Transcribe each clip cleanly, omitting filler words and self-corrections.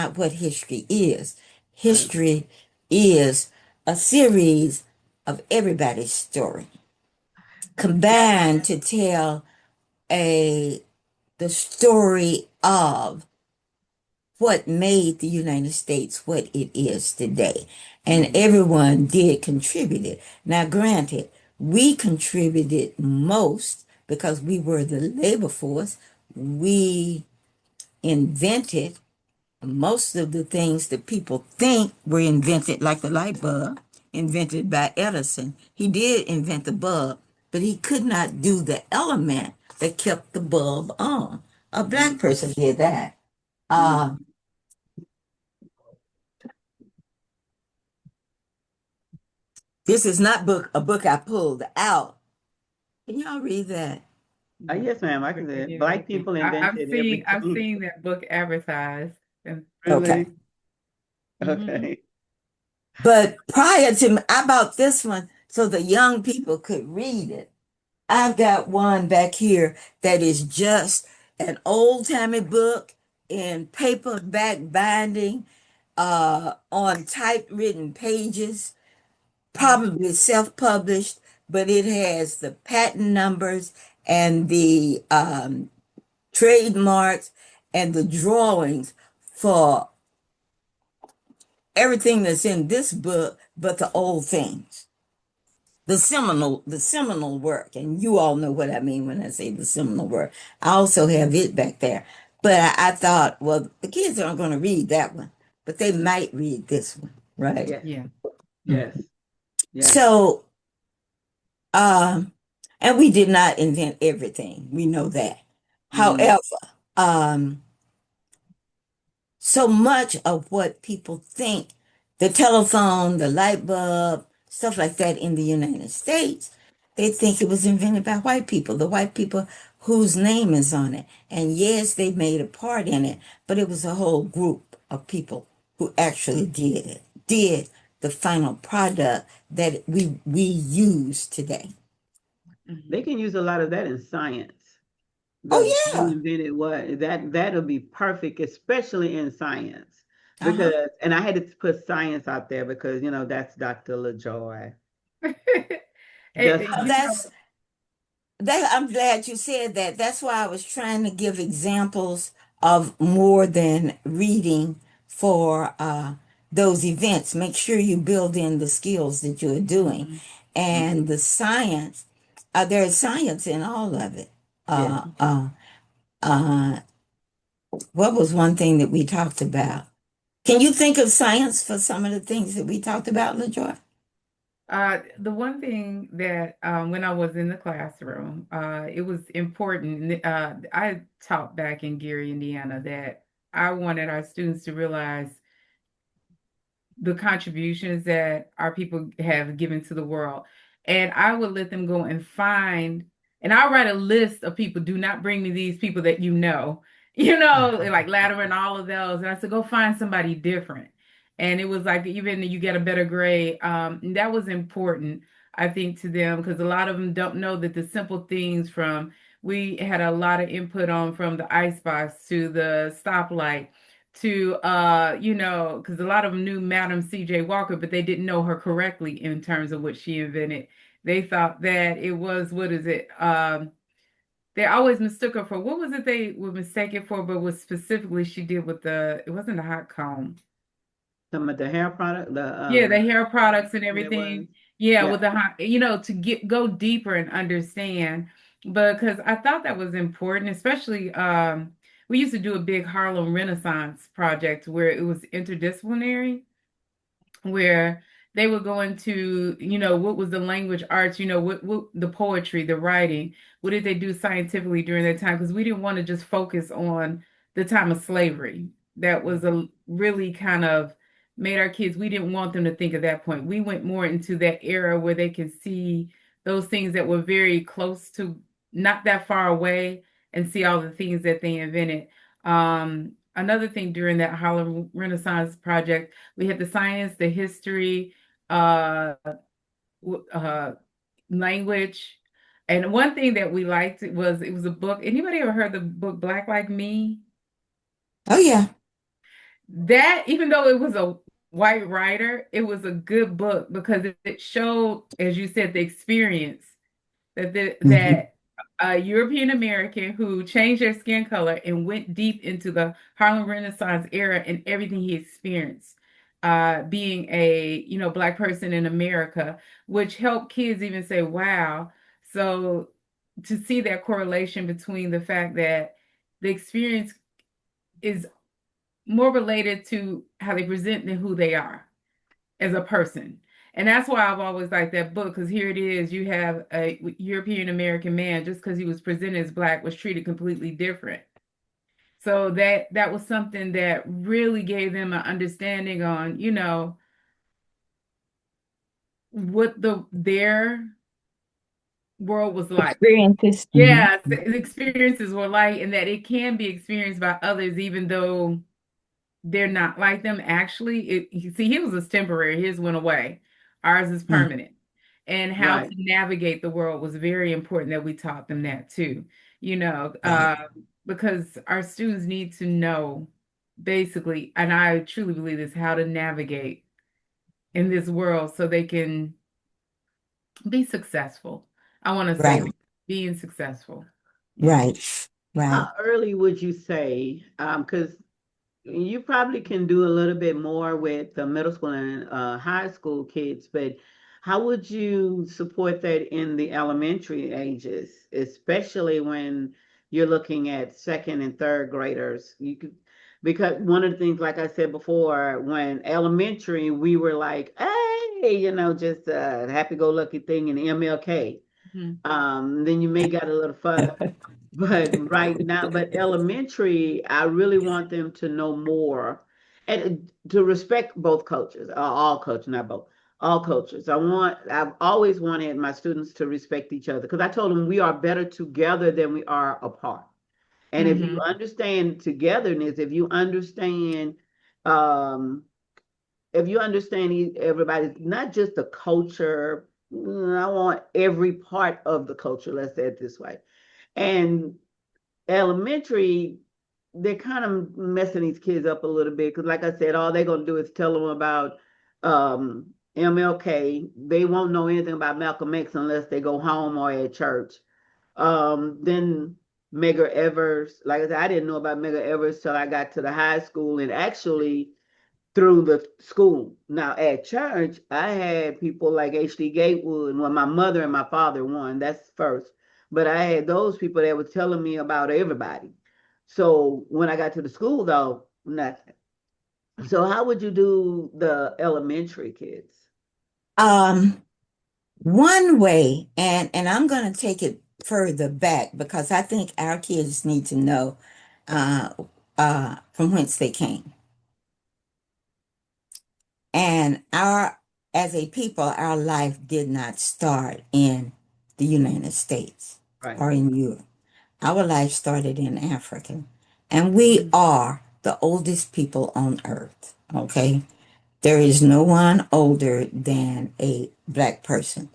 not what history is. History is a series of everybody's story That, combined to tell a the story of what made the United States what it is today. And mm, everyone did contribute it. Now, granted, we contributed most because we were the labor force. We invented most of the things that people think were invented, like the light bulb, invented by Edison. He did invent the bulb, but he could not do the element that kept the bulb on. A black mm, person did that. mm. Uh, this is not a book I pulled out. Can y'all read that? Yes, ma'am. I can say it. Black people I've invented I've everything. seen that book advertised. And Okay. Really? mhm. Okay. But prior to, I bought this one so the young people could read it. I've got one back here that is just an old-timey book in paperback binding, on typewritten pages, probably self-published, but it has the patent numbers and the trademarks and the drawings for everything that's in this book, but the old things. The seminal work, and you all know what I mean when I say the seminal work. I also have it back there. But I thought, well, the kids aren't going to read that one, but they might read this one, right? Yes. Yeah. Yes. Yes. So, um, and we did not invent everything. We know that. Mm, However, um, so much of what people think, the telephone, the light bulb, stuff like that in the United States, they think it was invented by white people, the white people whose name is on it. And yes, they made a part in it, but it was a whole group of people who actually did it, did the final product that we use today. they Mhm. can use a lot of that in science. Who Oh invented what? That'll be perfect, especially in science. yeah. Uh-huh. Because and I had to put science out there because that's Dr. LaJoy. Just You know, That's that I'm glad you said that. That's why I was trying to give examples of more than reading for those events. Make sure you build in the skills that you're doing mhm. and the science. There's science in all of it. yes. Uh, uh, uh, what was one thing that we talked about? Can you think of science for some of the things that we talked about, LaJoy? The one thing that when I was in the classroom, it was important. I taught back in Gary, Indiana, that I wanted our students to realize the contributions that our people have given to the world. And I would let them go and find, and I'll write a list of people. Do not bring me these people that like Latimer and all of those. And I said, go find somebody different. And it was like, even you get a better grade. And that was important, I think, to them, because a lot of them don't know that the simple things we had a lot of input on, from the icebox to the stoplight to because a lot of them knew Madam C.J. Walker, but they didn't know her correctly in terms of what she invented. They thought that it was, what is it? They always mistook her for, what was it they were mistaken for, but was specifically she did with it wasn't a hot comb. Some of the hair product, Yeah, the hair products and that was, everything. Yeah, yeah. with the hot, to go deeper and understand. Because I thought that was important, especially we used to do a big Harlem Renaissance project where it was interdisciplinary, where they would go into, what was the language arts, what the poetry, the writing, what did they do scientifically during that time? Because we didn't want to just focus on the time of slavery. That was a really kind of made our kids, we didn't want them to think at that point. We went more into that era where they could see those things that were very close to, not that far away, and see all the things that they invented. Another thing during that Harlem Renaissance project, we had the science, the history, uh, uh, language. And one thing that we liked was, it was a book. Anybody ever heard the book Black Like Me? Oh yeah. that, even though it was a white writer, it was a good book because it showed, as you said, the experience Mhm. that a European American who changed their skin color and went deep into the Harlem Renaissance era and everything he experienced, being a black person in America, which helped kids even say, "Wow." So to see that correlation between the fact that the experience is more related to how they present than who they are as a person. And that's why I've always liked that book, because here it is, you have a European American man, just because he was presented as black, was treated completely different. So that was something that really gave them an understanding on, what their world was like. Experiences. Mhm. Yeah, the experiences were like, and that it can be experienced by others, even though they're not like them. Actually, you see, his was temporary, his went away. Ours is Mhm. permanent. And how to Right. navigate the world was very important that we taught them that too. You know, Right. because our students need to know basically, and I truly believe this, how to navigate in this world so they can be successful. I want to say Right. that, being successful. Yeah. Right. Right. How early would you say? Because you probably can do a little bit more with the middle school and high school kids, but how would you support that in the elementary ages, especially when you're looking at second and third graders? You could, because one of the things, like I said before, when elementary, we were like, hey, just a happy-go-lucky thing in MLK. Mhm. Then you may got a little further. But right now, but elementary, I really want them to know more and to respect both cultures, all cultures, not both, all cultures. I've always wanted my students to respect each other because I told them we are better together than we are apart. And if you Mhm. understand togetherness, um, if you understand everybody, not just the culture, I want every part of the culture, let's say it this way. And elementary, they're kind of messing these kids up a little bit because, like I said, all they're going to do is tell them about MLK. They won't know anything about Malcolm X unless they go home or at church. Then Medgar Evers, like I said, I didn't know about Medgar Evers till I got to the high school and actually through the school. Now at church, I had people like H.D. Gatewood, well, my mother and my father won, that's first. But I had those people that were telling me about everybody. So when I got to the school though, nothing. So how would you do the elementary kids? Um, One way, and I'm going to take it further back because I think our kids need to know uh, from whence they came. And as a people, our life did not start in the United States Right. or in Europe. Our life started in Africa. And we are the oldest people on earth. Okay. There is no one older than a black person.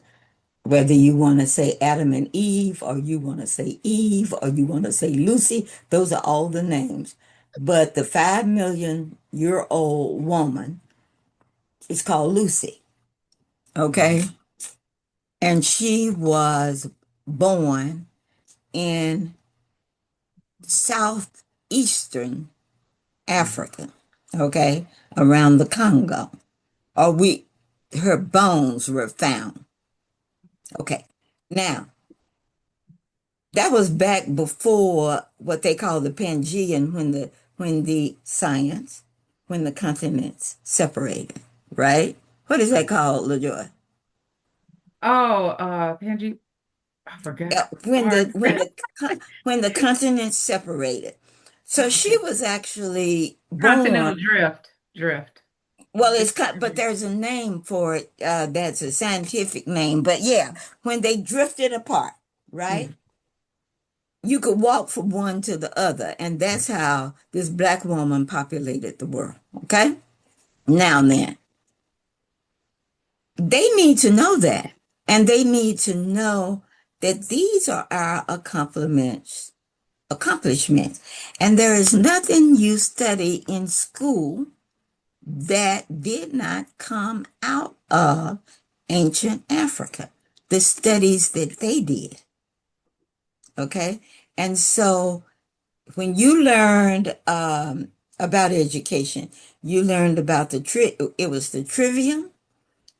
Whether you want to say Adam and Eve, or you want to say Eve, or you want to say Lucy, those are all the names. But the 5 million-year-old woman is called Lucy. Okay. Mhm. And she was born in southeastern Mhm. Africa. Okay. Around the Congo. Or her bones were found. Okay. Now, that was back before what they call the Pangean, when the continents separated, right? What is that called, LaJoy? Oh, Panji, I forgot. When the Sorry. when the continents separated. So she Okay. was actually born. Continental drift. Drift. Well, but there's a name for it. That's a scientific name. But yeah, when they drifted apart, right? Mm. You could walk from one to the other, and that's how this black woman populated the world. Okay. Now then, they need to know that. And they need to know that these are our accomplishments accomplishments. And there is nothing you study in school that did not come out of ancient Africa, the studies that they did. Okay. And so when you learned about education, you learned about it was the trivium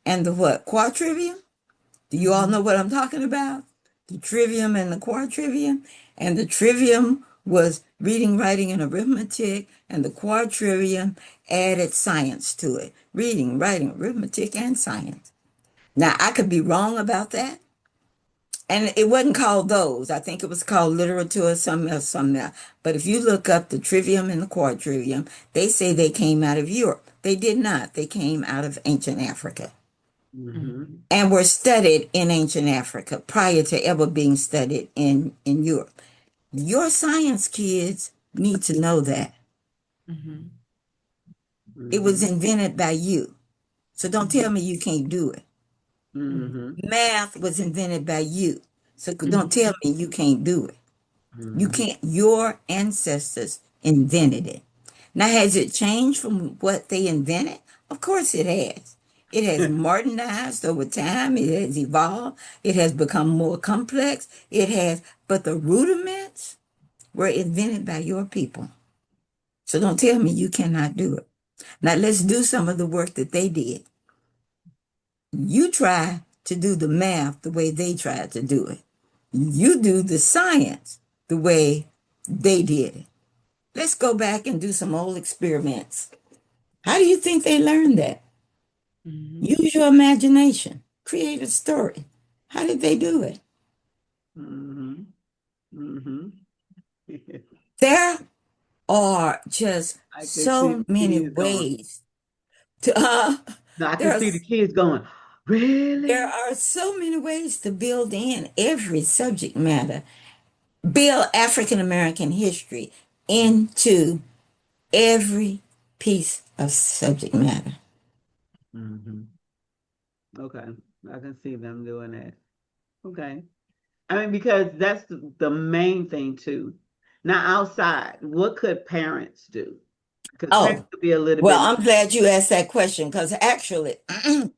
and the what? Quadrivium? Do you all know what I'm talking about? The trivium and the quadrivium. And the trivium was reading, writing, and arithmetic, and the quadrivium added science to it. Reading, writing, arithmetic, and science. Now, I could be wrong about that. And it wasn't called those. I think it was called literature or something else, something else. But if you look up the trivium and the quadrivium, they say they came out of Europe. They did not. They came out of ancient Africa and were studied in ancient Africa prior to ever being studied in Europe. Your science kids need to know that. It was invented by you. So don't tell me you can't do it. Math was invented by you. So don't tell me you can't do it. You can't. Your ancestors invented it. Now, has it changed from what they invented? Of course it has. It has modernized over time. It has evolved. It has become more complex. It has, but the rudiments were invented by your people. So don't tell me you cannot do it. Now let's do some of the work that they did. You try to do the math the way they tried to do it. You do the science the way they did it. Let's go back and do some old experiments. How do you think they learned that? Use your imagination. Create a story. How did they do it? There are just so many ways to. I can see the kids going, really? There are so many ways to build in every subject matter, build African American history into every piece of subject matter. Okay, I can see them doing that. Okay. I mean, because that's the main thing too. Now, outside, what could parents do? Because parents could be a little well, bit. I'm glad you asked that question because actually, I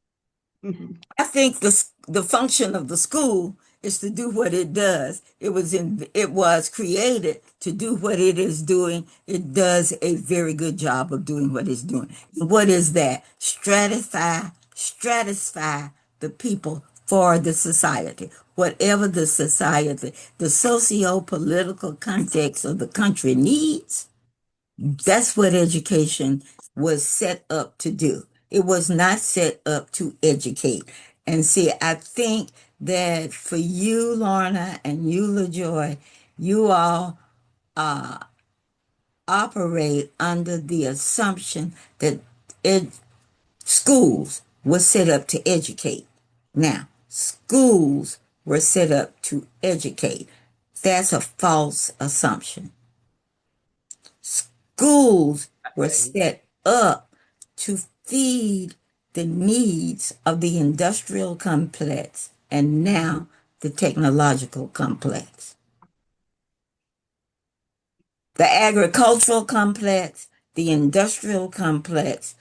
think the function of the school is to do what it does. It was created to do what it is doing. It does a very good job of doing what it's doing. What is that? Stratify the people for the society. Whatever the society, the socio-political context of the country needs, that's what education was set up to do. It was not set up to educate. And see, I think that for you, Lorna, and you, LaJoy, you all operate under the assumption that schools were set up to educate. Now, schools were set up to educate. That's a false assumption. Schools were set up to feed the needs of the industrial complex and now the technological complex. The agricultural complex, the industrial complex,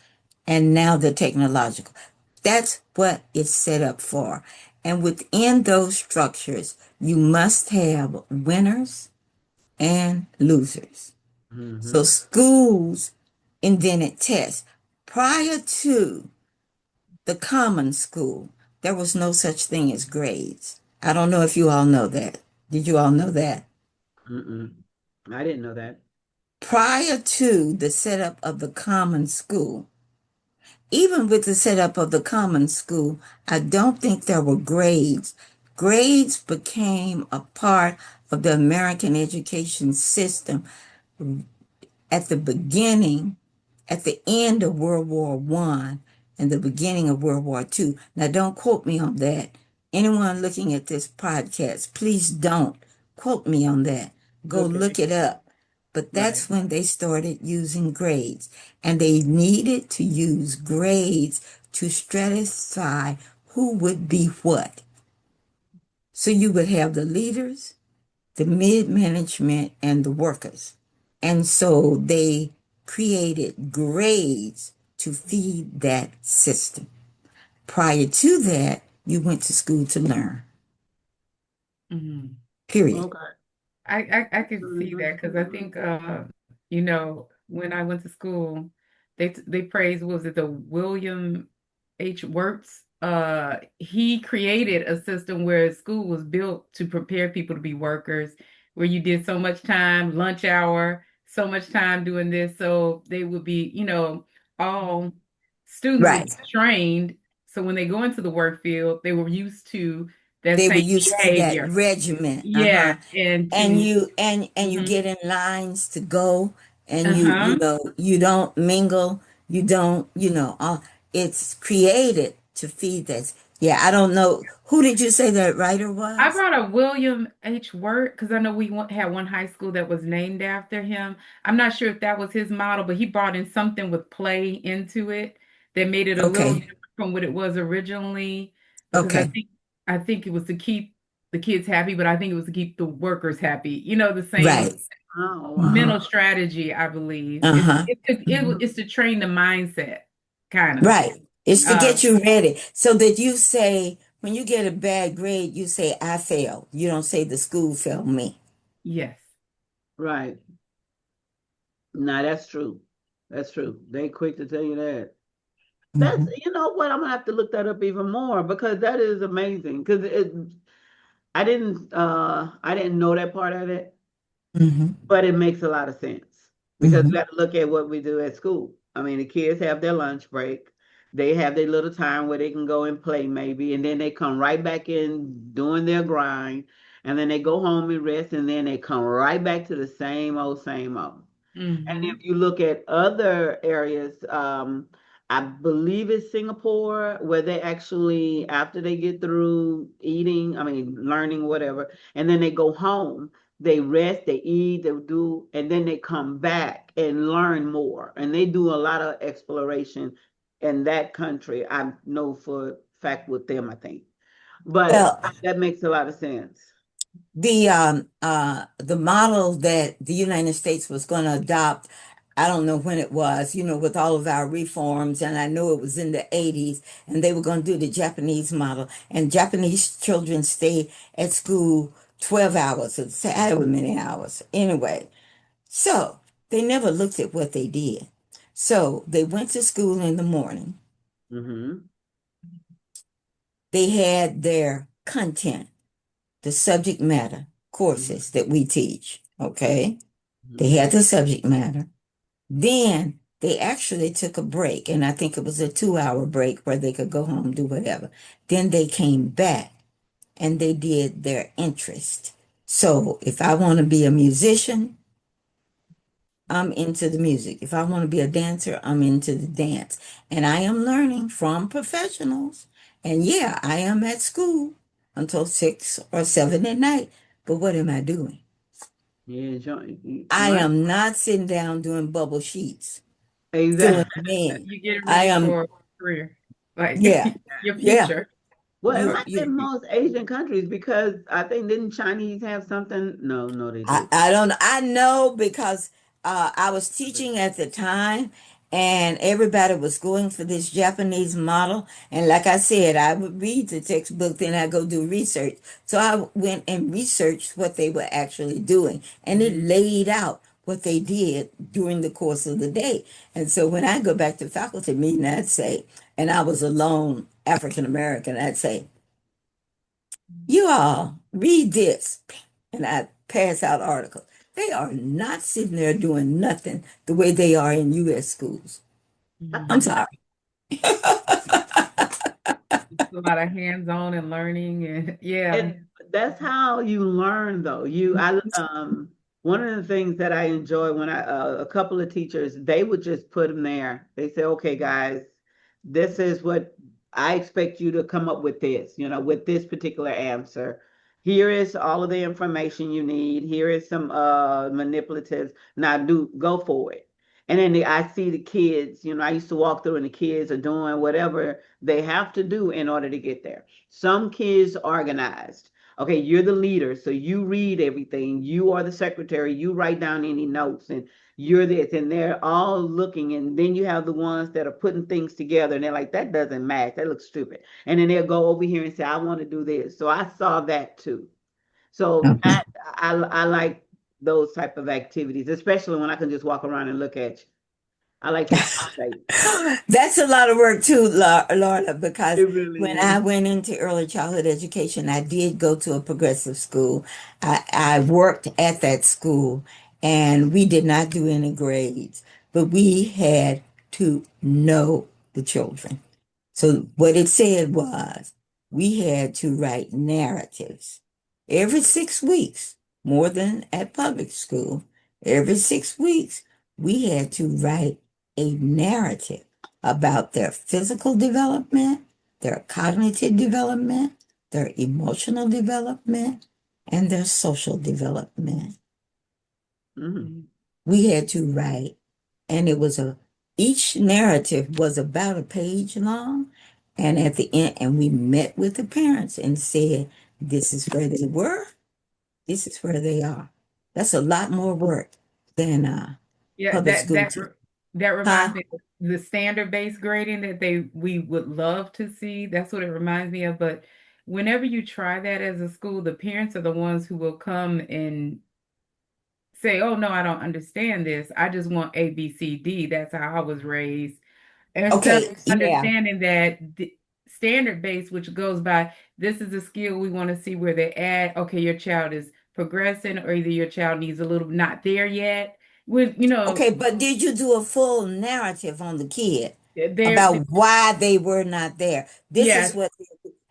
and now the technological. That's what it's set up for. And within those structures, you must have winners and losers. So schools invented tests. Prior to the common school, there was no such thing as grades. I don't know if you all know that. Did you all know that? I didn't know that. Prior to the setup of the common school, even with the setup of the common school, I don't think there were grades. Grades became a part of the American education system at the beginning, at the end of World War I and the beginning of World War II. Now, don't quote me on that. Anyone looking at this podcast, please don't quote me on that. Go look it up. But that's when they started using grades. And they needed to use grades to stratify who would be what. So you would have the leaders the mid-management, and the workers. And so they created grades to feed that system. Prior to that, you went to school to learn, Mhm. period. Okay. I could see Mhm. that because I think when I went to school, they praised, what was it, the William H. Wirtz? He created a system where school was built to prepare people to be workers, where you did so much time, lunch hour, so much time doing this, so they would be, all students would Right. be trained. So when they go into the work field, they were used to that They were same used to that behavior. regiment. Yeah, Uh-huh. and And to you mhm. get in lines to go, and you Uh-huh. know, you don't mingle, you don't, it's created to feed this. Yeah, I don't know. Who did you say that writer I was? brought up William H. Wirt because I know had one high school that was named after him. I'm not sure if that was his model, but he brought in something with play into it that made it a little Okay. different from what it was originally. Because Okay. I think it was to keep the kids happy, but I think it was to keep the workers happy. The Right. same Oh, Hmm. mental wow. strategy, I believe. Uh-huh. It's to train the mindset, kind of. Right. It's to Uh, get you ready so that you say, when you get a bad grade, you say, I failed. You don't say the school failed me. yes. Right. Nah, that's true. That's true. They quick to tell you that. That's, Hmm. you know what, I'm gonna have to look that up even more because that is amazing. Because I didn't know that part of it, Hmm. but it makes a lot of sense because we Hmm. have to look at what we do at school. I mean, the kids have their lunch break, they have their little time where they can go and play maybe, and then they come right back in doing their grind, and then they go home and rest, and then they come right back to the same old, same old. And if Hmm. you look at other areas, I believe it's Singapore, where they actually, after they get through eating, I mean, learning, whatever, and then they go home, they rest, they eat, they do, and then they come back and learn more. And they do a lot of exploration in that country. I know for a fact with them, I think. But Well, that makes a lot of sense. the model that the United States was going to adopt, I don't know when it was, with all of our reforms, and I know it was in the 80s, and they were going to do the Japanese model, and Japanese children stay at school 12 hours, or however many hours. Anyway, so they never looked at what they did. So they went to school in the morning. Mm-hmm. They had their content, the subject matter courses that we teach. Okay. They Mm-hmm. had the subject matter. Then they actually took a break, and I think it was a 2 hour break where they could go home, do whatever. Then they came back and they did their interest. So if I want to be a musician, I'm into the music. If I want to be a dancer, I'm into the dance. And I am learning from professionals. And yeah, I am at school until 6 or 7 at night. But what am I doing? Yeah, I right. am not sitting down doing bubble sheets, filling Exactly. them in. You get I ready am, for a career, like yeah, your yeah. future. Well, it You, might be you, most Asian countries because I think didn't Chinese have something? No, no, they did. I don't know. I know because I was teaching at the time, and everybody was going for this Japanese model. And like I said, I would read the textbook, then I go do research. So I went and researched what they were actually doing, and it Mhm. laid out what they did during the course of the day. And so when I go back to faculty meeting, I'd say, and I was alone African American, I'd say, you all read this, and I pass out articles. They are not sitting there doing nothing the way they are in U.S. schools. I'm Mhm. sorry. It's a lot of hands-on and learning, and yeah. And that's how you learn, though. One of the things that I enjoy when a couple of teachers, they would just put them there. They say, okay, guys, this is what I expect you to come up with this, with this particular answer. Here is all of the information you need. Here is some manipulatives. Now do go for it. And then I see the kids, I used to walk through and the kids are doing whatever they have to do in order to get there. Some kids organized. Okay, you're the leader, so you read everything. You are the secretary. You write down any notes, and you're this, and they're all looking. And then you have the ones that are putting things together, and they're like, that doesn't match. That looks stupid. And then they'll go over here and say, I want to do this. So I saw that too. So Okay. I like those type of activities, especially when I can just walk around and look at you. I like face to face. That's a lot of work too, Laura, because It really when is. I went into early childhood education, I did go to a progressive school. I worked at that school and we did not do any grades, but we had to know the children. So what it said was we had to write narratives every 6 weeks, more than at public school. Every 6 weeks, we had to write a narrative about their physical development, their cognitive development, their emotional development, and their social development. Mhm. We had to write, and each narrative was about a page long. And at the end, and we met with the parents and said, this is where they were, this is where they are. That's a lot more work than Yeah, public school. that reminds Huh? me of the standard-based grading that we would love to see. That's what it reminds me of. But whenever you try that as a school, the parents are the ones who will come and say, "Oh no, I don't understand this. I just want A, B, C, D. That's how I was raised." Instead of Okay, yeah. understanding that standard based, which goes by this is a skill we want to see where they're at. Okay, your child is progressing, or either your child needs a little not there yet. With Okay, but did you do a full narrative on the kid there, about why they were not there? This is yes, what,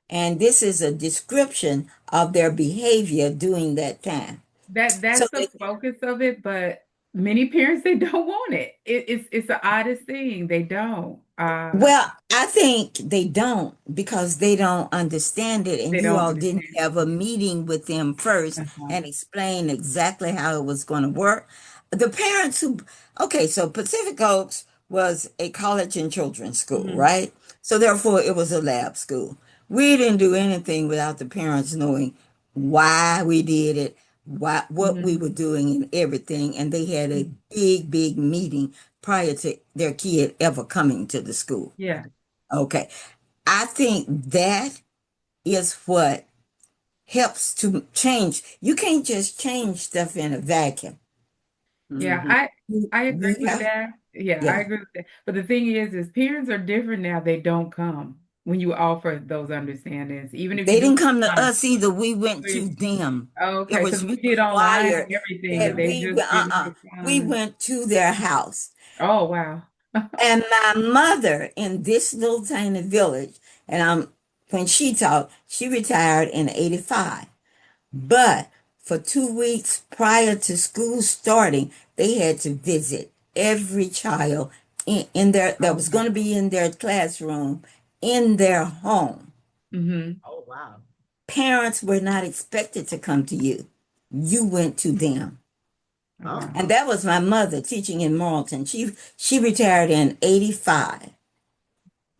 and this is a description of their behavior during that time. So that's the focus of it. But many parents they don't want it. It's the oddest thing. They don't. well, I think they don't because they don't understand it, and They you don't all didn't understand. have a meeting with them first Uh-huh. and explain exactly how it was going to work. The parents who, okay, so Pacific Oaks was a college and children's school, Mhm. right? So therefore, it was a lab school. We didn't do anything without the parents knowing why we did it, what we Mhm. were doing, and everything. And they had a big, big meeting prior to their kid ever coming to the school. Yeah. Okay. I think that is what helps to change. You can't just change stuff in a vacuum. Yeah, Mhm. I agree You with have, that. Yeah, I yeah. agree with that. But the thing is parents are different now. They don't come when you offer those understandings, even if you They do didn't come to online. us either. We went to We- them. It Okay, was because we did online and required everything, but that they just didn't we respond. went to their house. Oh, wow. And my mother in this little tiny village, and when she talked, she retired in 85. But for 2 weeks prior to school starting, they had to visit every child in their that was Okay. going to be in their classroom in their home. Mm-hmm. Oh wow. Parents were not expected to come to you. You went to them. Oh, Oh. wow. And that was my mother teaching in Marlton. She retired in 85.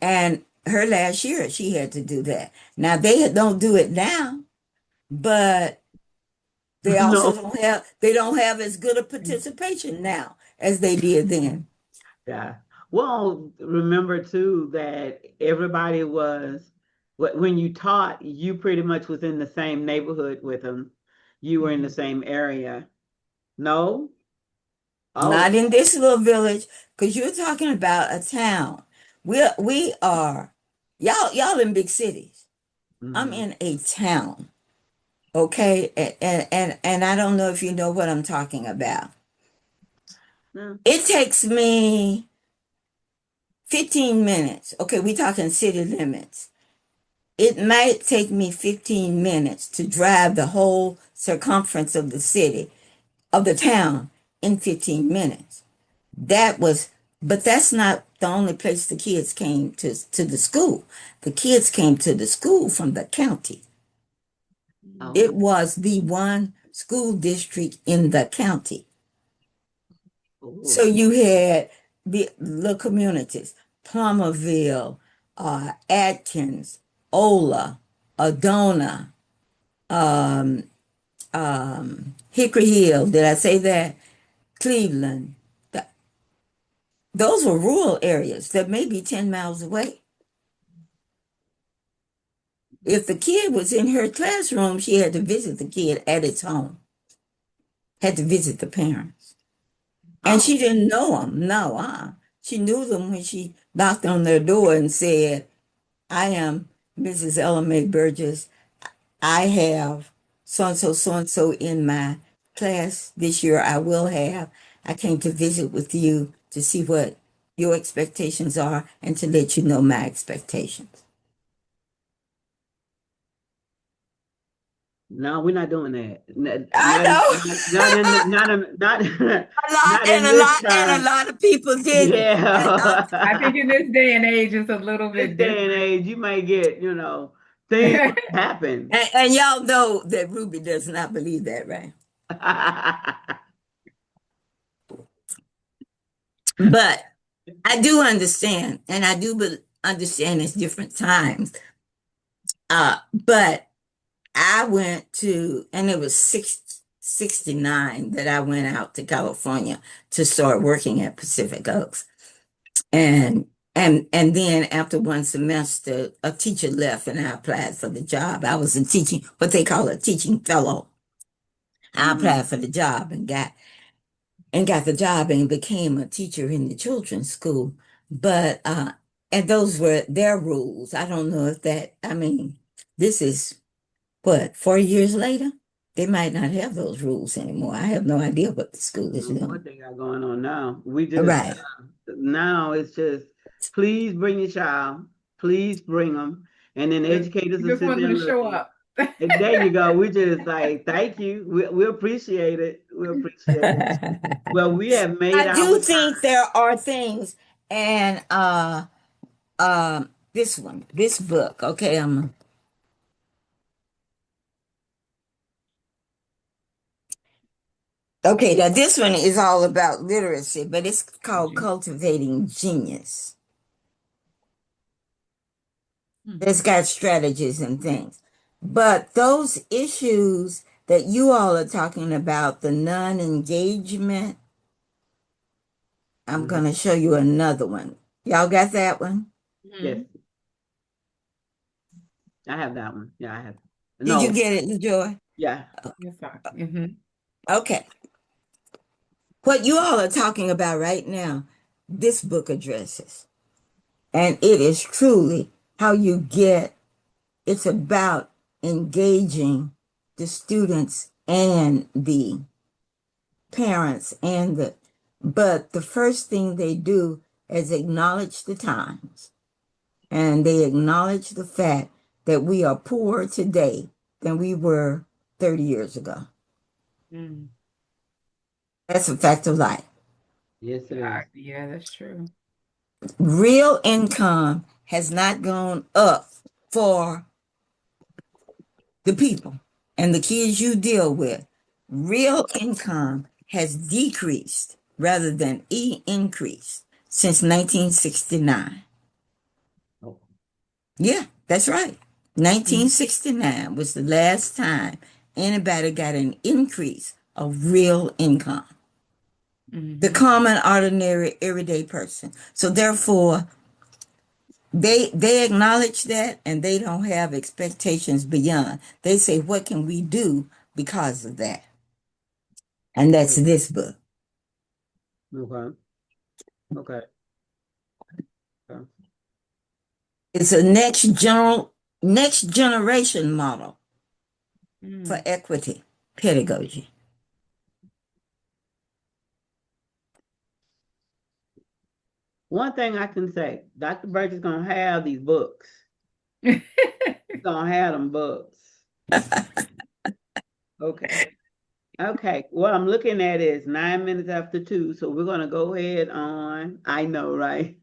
And her last year she had to do that. Now they don't do it now, but they also No. they don't have as good a participation now as they did then. Yeah. Well, remember too that everybody was when you taught, you pretty much was in the same neighborhood with them. You were in the Mhm. same area. No? Oh. Not in this little village, because you're talking about a town. We are y'all in big cities. I'm Mhm. in a town, okay? And I don't know if you know what I'm talking about. Yeah. It takes me 15 minutes. Okay, we talking city limits. It might take me 15 minutes to drive the whole circumference of the city, of the town, in 15 minutes. That was, but that's not the only place the kids came to the school. The kids came to the school from the county. It Oh. was the one school district in the county. So Oh. you had the communities, Plummerville, Atkins, Ola, Adona, um, Hickory Hill. Did I say that? Cleveland. Those were rural areas that may be 10 miles away. If the kid was in her classroom, she had to visit the kid at its home, had to visit the parents. And Oh, she didn't know them. No, she knew them when she knocked on their door and said, I am Mrs. Ella Mae Burgess. I have so and so in my class this year. I will have. I came to visit with you to see what your expectations are and to let you know my expectations. no, we're not doing that. I Not know. A lot not and in a this lot and a term. lot of people didn't. I think Yeah. in this day and age, it's a little This bit day and different. age, you might get, things happen. And y'all know that Ruby does not believe that, right? But I do understand, and I do understand it's different times. But I went to, and it was 69 that I went out to California to start working at Pacific Oaks. And and then after one semester, a teacher left and I applied for the job. I was a teaching, what they call a teaching fellow. I Mm, applied for the job and got the job and became a teacher in the children's school. But and those were their rules. I don't know if that, I mean, this is what, 4 years later? They might not have those rules anymore. I have no idea what the school is doing. what they got going on now? We just Right. now it's just please bring your child, please bring them, and then the educators We will just sit want there them to show looking. up. And there you go. We just like thank you. We appreciate it. We appreciate it. Well, we have made I our do time. think there are things, and this one, this book, okay, okay, now this one is all about literacy, but it's called Cultivating Genius. It's got strategies and things. But those issues that you all are talking about, the non-engagement, I'm Mhm. going to show you another one. Y'all got that one? Yes, Mhm. I have that one. Yeah, I have. Did you No, get it, LaJoy? yeah. Yes, sir. Mhm. Okay. What you all are talking about right now, this book addresses. And it is truly how you get, it's about engaging the students and the parents but the first thing they do is acknowledge the times and they acknowledge the fact that we are poorer today than we were 30 years ago. Mm. That's a fact of life. Yes, it is. Yeah, that's true. Real income has not gone up for the people and the kids you deal with. Real income has decreased rather than increased since 1969. Oh, Yeah, that's right. Mhm. 1969 was the last time anybody got an increase of real income. The Mhm. common, ordinary, everyday person. So therefore, they acknowledge that and they don't have expectations beyond. They say, what can we do because of that? And that's this book. okay. Okay. Okay. It's a next generation model for Mm. equity pedagogy. One thing I can say, Dr. Burke is gonna have these books. He's gonna have them books. Okay. Okay. What I'm looking at is 9 minutes after 2. So we're gonna go ahead on. I know, right?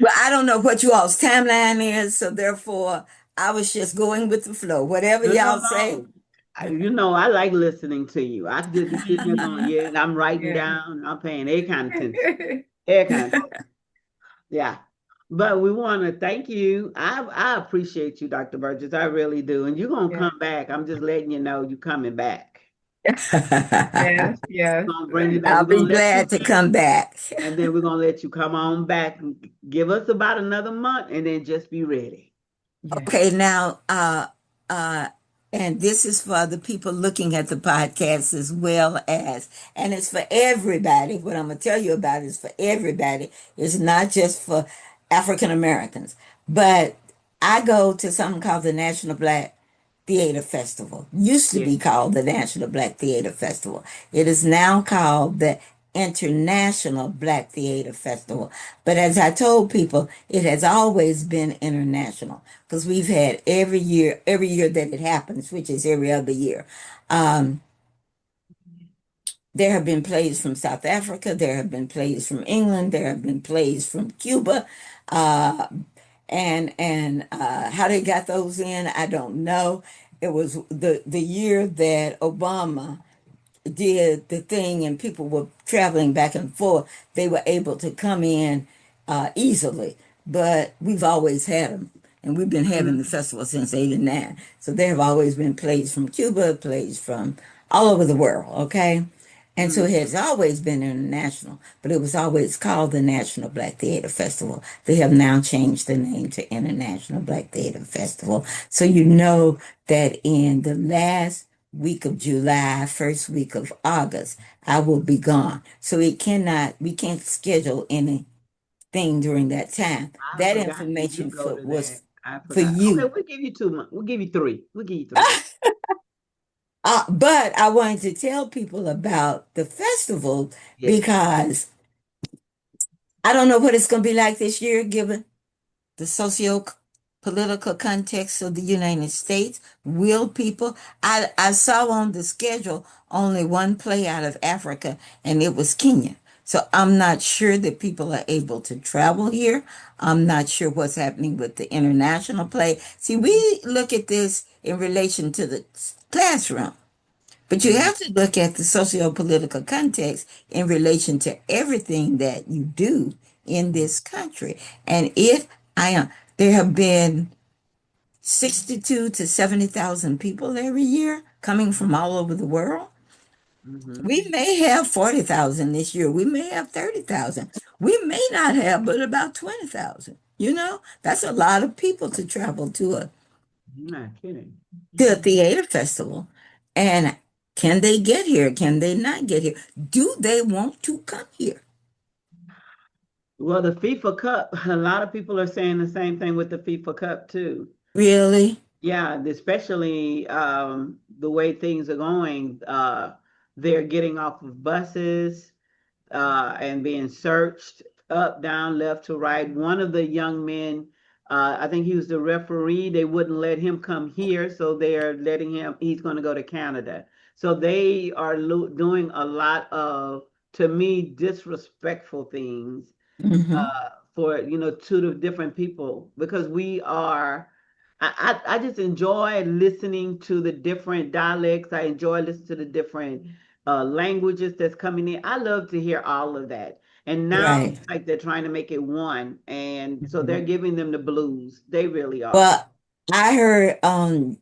Well, I don't know what you all's timeline is, so therefore I was just going with the flow. Whatever No, no, y'all say. no. I like listening to you. I could just be sitting here going, yeah, and I'm writing Yeah. down, I'm paying every kind of attention. Every kind of attention. Yeah. But we want to thank you. I appreciate you, Dr. Burgess. I really do. And you're gonna Yeah. come back. I'm just letting you know you coming back. Yes, yes. We're gonna bring you back. I'll We're be gonna let you glad to finish, come back. and then we're gonna let you come on back and give us about another month, and then just be ready. Yeah. Okay, now, uh, and this is for the people looking at the podcast as well as, and it's for everybody. What I'm going to tell you about is for everybody. It's not just for African Americans. But I go to something called the National Black Theater Festival. Used to Yeah. be called the National Black Theater Festival. It is now called the International Black Theater Festival. But as I told people, it has always been international because we've had every year that it happens, which is every other year. Um, there have been plays from South Africa, there have been plays from England, there have been plays from Cuba. Uh, and how they got those in, I don't know. It was the year that Obama did the thing and people were traveling back and forth, they were able to come in easily. But we've always had them. And we've been having the Mhm. festival since '89. So there have always been plays from Cuba, plays from all over the world, okay? And so it Mhm. has always been international, but it was always called the National Black Theater Festival. They have now changed the name to International Black Theater Festival. So you know that in the last week of July, first week of August, I will be gone. So we can't schedule anything during that time. I That forgot you do information go to that. was I for forgot. Okay, you. we'll give you 2 months. We'll give you three. We'll give you three. But I wanted to tell people about the festival Yes. because I don't know what it's going to be like this year, given the socio-political context of the United States. Will people? I saw on the schedule only one play out of Africa, and it was Kenya. So I'm not sure that people are able to travel here. I'm not sure what's happening with the international play. See, we look at this in relation to the classroom. But you Mhm. have to look at the socio-political context in relation to everything that you do in this country. And if I am, there have been 62 to 70,000 people every year coming from all over the world. Mhm. We may have 40,000 this year. We may have 30,000. We may not have, but about 20,000. You know, that's a lot of people to travel You're not kidding. to a theater festival. And can they get here? Can they not get here? Do they want to come here? Well, the FIFA Cup, a lot of people are saying the same thing with the FIFA Cup too. Really? Yeah, especially the way things are going. They're getting off of buses and being searched up, down, left to right. One of the young men, I think he was the referee, they wouldn't let him come here, so they're letting him, he's going to go to Canada. So they are doing a lot of, to me, disrespectful things Hmm. for to the different people because we are I just enjoy listening to the different dialects. I enjoy listening to the different languages that's coming in. I love to hear all of that. And now Right. it's like they're trying to make it one. And so they're Mhm. giving them the blues. They really are. Well, I heard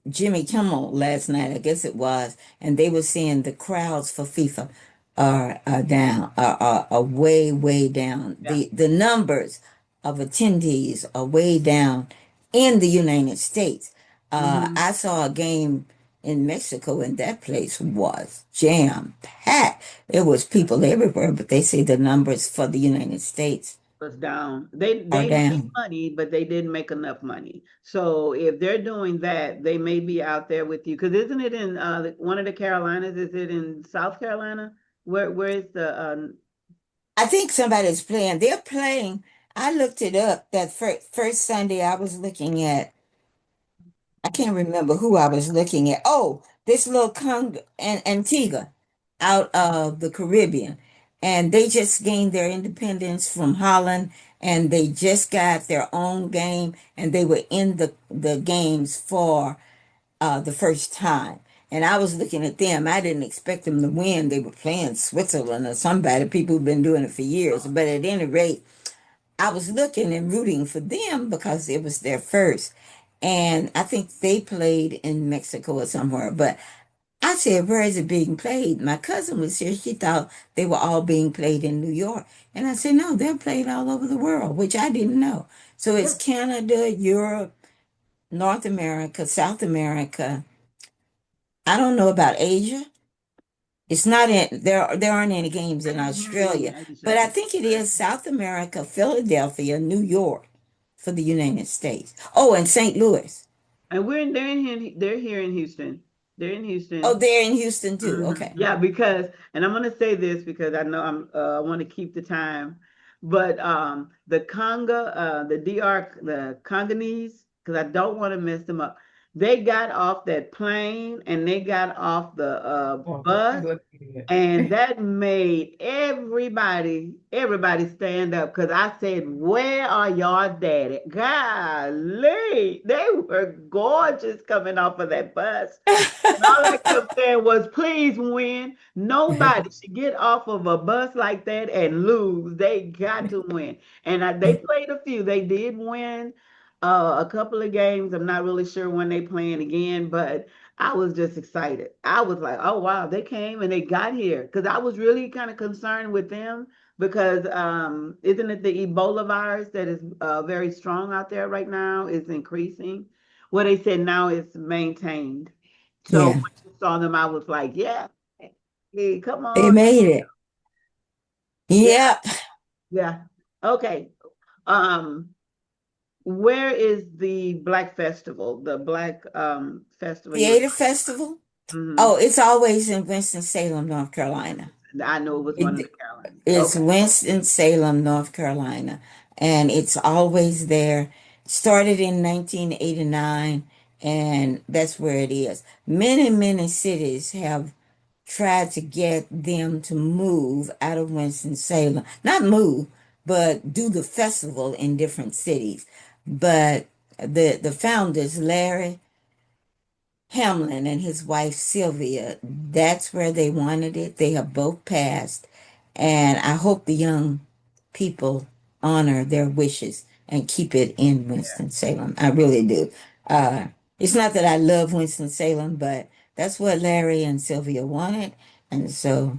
Jimmy Kimmel last night, I guess it was, and they were saying the crowds for FIFA are down, are way, way down. Yeah. The numbers of attendees are way down in the United States. Hmm. I saw a game in Mexico, and that place was jam packed. There was people everywhere, but they say the numbers for the United States Was down. They are they made down. money, but they didn't make enough money. So if they're doing that, they may be out there with you. Because isn't it in one of the Carolinas? Is it in South Carolina? Where is the I think somebody's playing. They're playing. I looked it up that first Sunday I was looking at. I can't remember who I was looking at. Oh, this little Antigua out of the Caribbean. And they just gained their independence from Holland and they just got their own game and they were in the games for the first time. And I was looking at them. I didn't expect them to win. They were playing Switzerland or somebody, people who've been doing it for years. But at any rate, I was looking and rooting for them because it was their first. And I think they played in Mexico or somewhere. But I said, where is it being played? My cousin was here. She thought they were all being played in New York. And I said, no, they're played all over the world, which I didn't know. So it's Canada, Europe, North America, South America. I don't know about Asia. It's not in there aren't any games I in didn't hear any Australia, in but Asia. I think it is South America, Philadelphia, New York for the United States. Oh, and St. Louis. And they're here in Houston. They're in Oh, Houston. they're in Houston too. Mhm. Okay. Yeah, because, and I'm gonna say this because I know I want to keep the time, but the the DR, the Congolese, because I don't want to mess them up. They got off that plane and they got off the Oh, bus, look at and it. that made everybody stand up because I said, "Where are y'all daddy?" Golly, they were gorgeous coming off of that bus. And all I kept saying was, please win. Nobody should get off of a bus like that and lose. They got to win. And they played a few. They did win a couple of games. I'm not really sure when they playing again, but I was just excited. I was like, oh wow, they came and they got here. Because I was really kind of concerned with them because isn't it the Ebola virus that is very strong out there right now is increasing? Well, they said now it's maintained. So Yeah, when I saw them, I was like, yeah, hey, come they on. made it. Yeah, Yeah. yeah. Okay. Um, where is the Black Festival? The Black Festival you were Theater talking Festival. about. Oh, it's always in Winston-Salem, North Carolina. I know it was one of the It, Carolinas. it's Okay. Winston-Salem, North Carolina, and it's always there. Started in 1989, and that's where it is. Many, many cities have tried to get them to move out of Winston-Salem. Not move, but do the festival in different cities. But the founders, Larry Hamlin and his wife Sylvia, that's where they wanted it. They have both passed. And I hope the young people honor their wishes and keep it in Yeah, Winston-Salem. I really do. Uh, it's not that I love Winston-Salem, but that's what Larry and Sylvia wanted. And so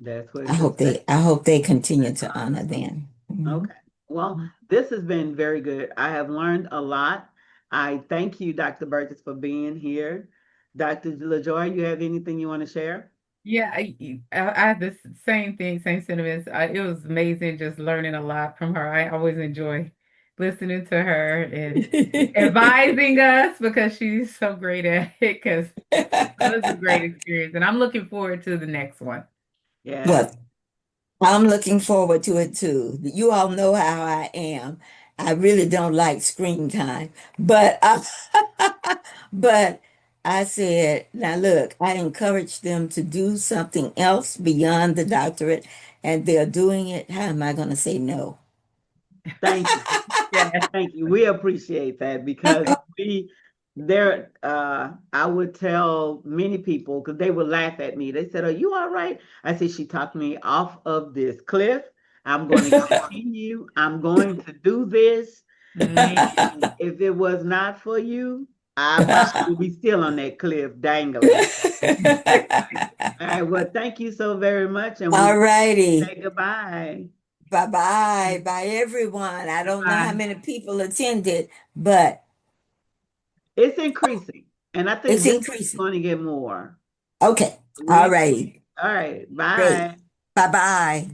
that's what it's I hope they continue been to honor honored. them. Mhm. Okay. Well, this has been very good. I have learned a lot. I thank you, Dr. Burgess, for being here. Dr. LaJoy, you have anything you want to share? Yeah, I had the same thing, same sentiments. It was amazing just learning a lot from her. I always enjoy listening to her and advising us because she's so great at it. Because it was a great experience, and I'm looking forward to the next one. Yes, Well, I'm looking forward to it too. You all know how I am. I really don't like screen time, but but I said, now look, I encourage them to do something else beyond the doctorate, and they're doing it. How am I going to say no? thank you. Yeah, thank you. We appreciate that because I would tell many people because they would laugh at me. They said, are you all right? I said, she talked me off of this cliff. I'm going to continue. I'm going to do this. And Mhm. if it was not for you, I probably would be still on that cliff dangling. All right. Well, thank you so very much. And we All righty. say goodbye. Bye bye. Bye everyone. I don't know how Bye. many people attended, but It's increasing. And I think it's this is increasing. going to get more. Okay. All We, righty. all right. Great. Bye. Bye bye.